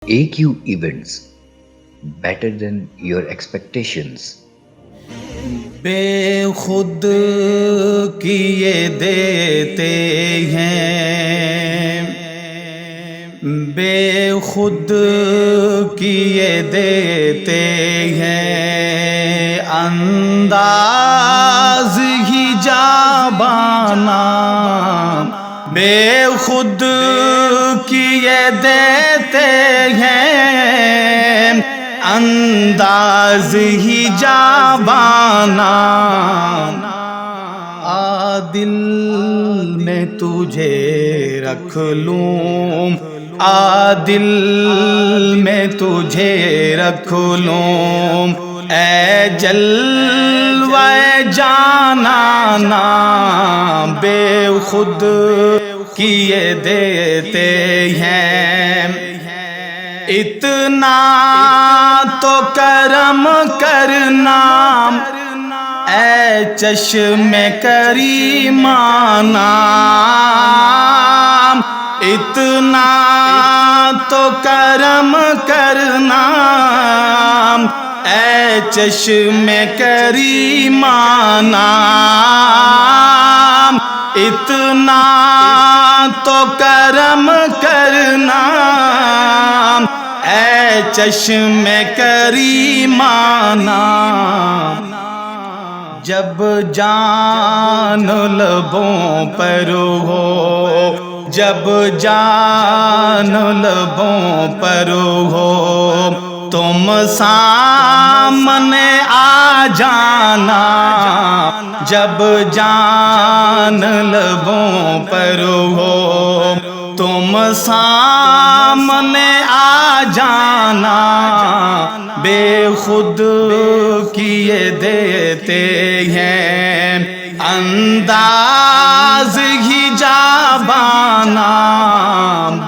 AQ events better than your expectations. بے خود کیے دیتے ہیں، بے خود کیے دیتے ہیں، انداز ہی جابانا بے خود کیے دیتے ہیں، انداز ہی جابانا دل میں تجھے رکھ لوں، دل میں تجھے رکھ لوں، اے جلوہ جانانا بے خود کیے دیتے ہیں، اتنا تو کرم کرنا اے چشم کریمانہ، اتنا تو کرم کرنا اے چشم کریمانہ، اتنا تو کرم کرنا اے چشم کریمانہ، جب جان لبوں پر ہو، جب جان لبوں پر ہو، تم سامنے آ جانا، جب جان لبوں پر ہو تم سامنے آ جانا، بے خود کیے دیتے ہیں، انداز ہی جابانا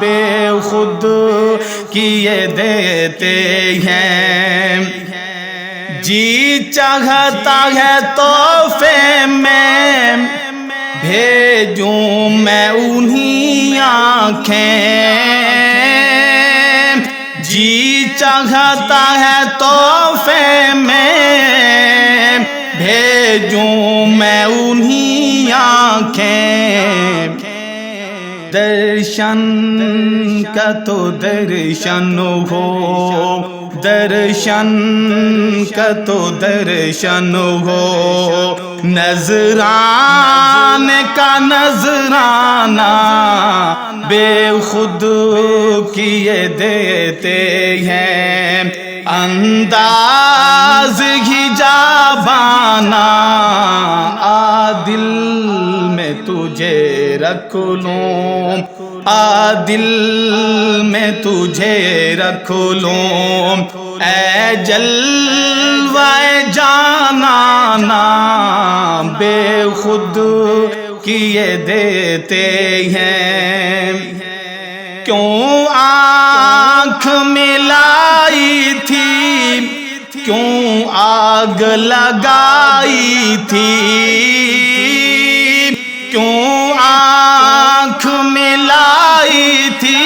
بے خود کیے دیتے ہیں، جی چاہتا ہے تحفے میں بھیجوں میں انہی آنکھیں، جی چاہتا ہے تحفے میں بھیجوں میں انہی آنکھیں، درشن کا تو درشن ہو، درشن کا تو درشن ہو، نذرانے کا نذرانہ بے خود کیے دیتے ہیں، انداز ہی جابانا دل میں تجھے رکھ لوں، دل میں تجھے رکھ لوں، اے جلوہ جانانا بے خود کیے دیتے ہیں، کیوں آنکھ ملائی تھی، کیوں آگ لگائی تھی، کیوں آنکھ ملائی تھی،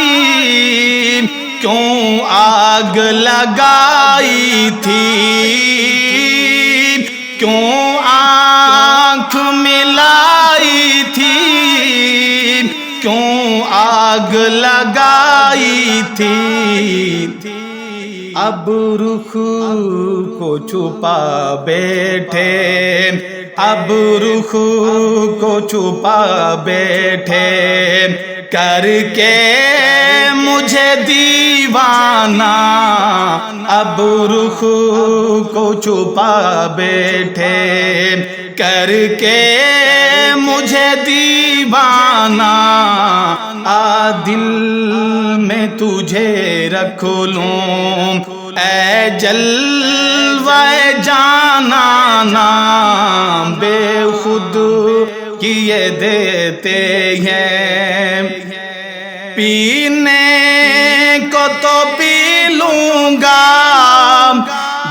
کیوں آگ لگائی تھی، کیوں آنکھ ملائی تھی، کیوں آگ لگائی تھی، اب رخ کو چھپا بیٹھے، اب رخ کو چھپا بیٹھے، کر کے مجھے دیوانہ، اب رخ کو چھپا بیٹھے، کر کے مجھے دیوانہ، دل میں تجھے رکھ لوں، اے جلوہ جانانا بے خود کیے دیتے ہیں، پینے کو تو پی لوں گا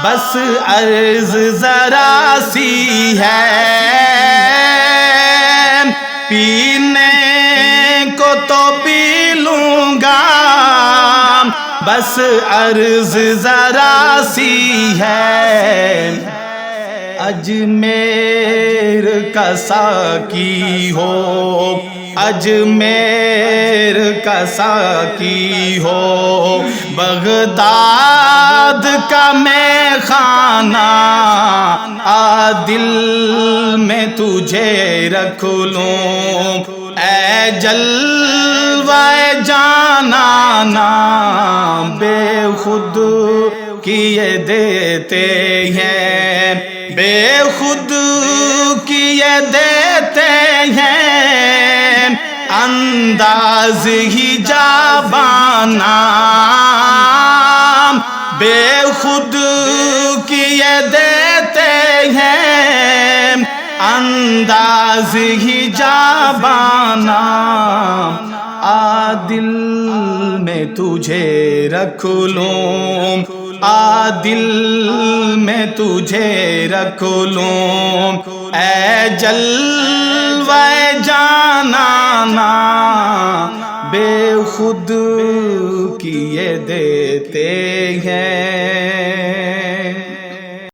بس عرض ذرا سی ہے، پینے کو تو پی لوں گا بس عرض ذرا سی ہے، اجمیر کا ساقی ہو، اجمیر کا ساقی ہو، بغداد کا میں خانہ دل میں تجھے رکھ لوں، اے جلوہ جانانا بے خود کیے دیتے ہیں، بے خود کیے دیتے ہیں، انداز ہی جابانا بے خود کیے دیتے ہیں، انداز ہی جابانا دل میں تجھے رکھ لوں، دل میں تجھے رکھ لوں، اے جلوہ جانانا بے خود کیے دیتے ہیں۔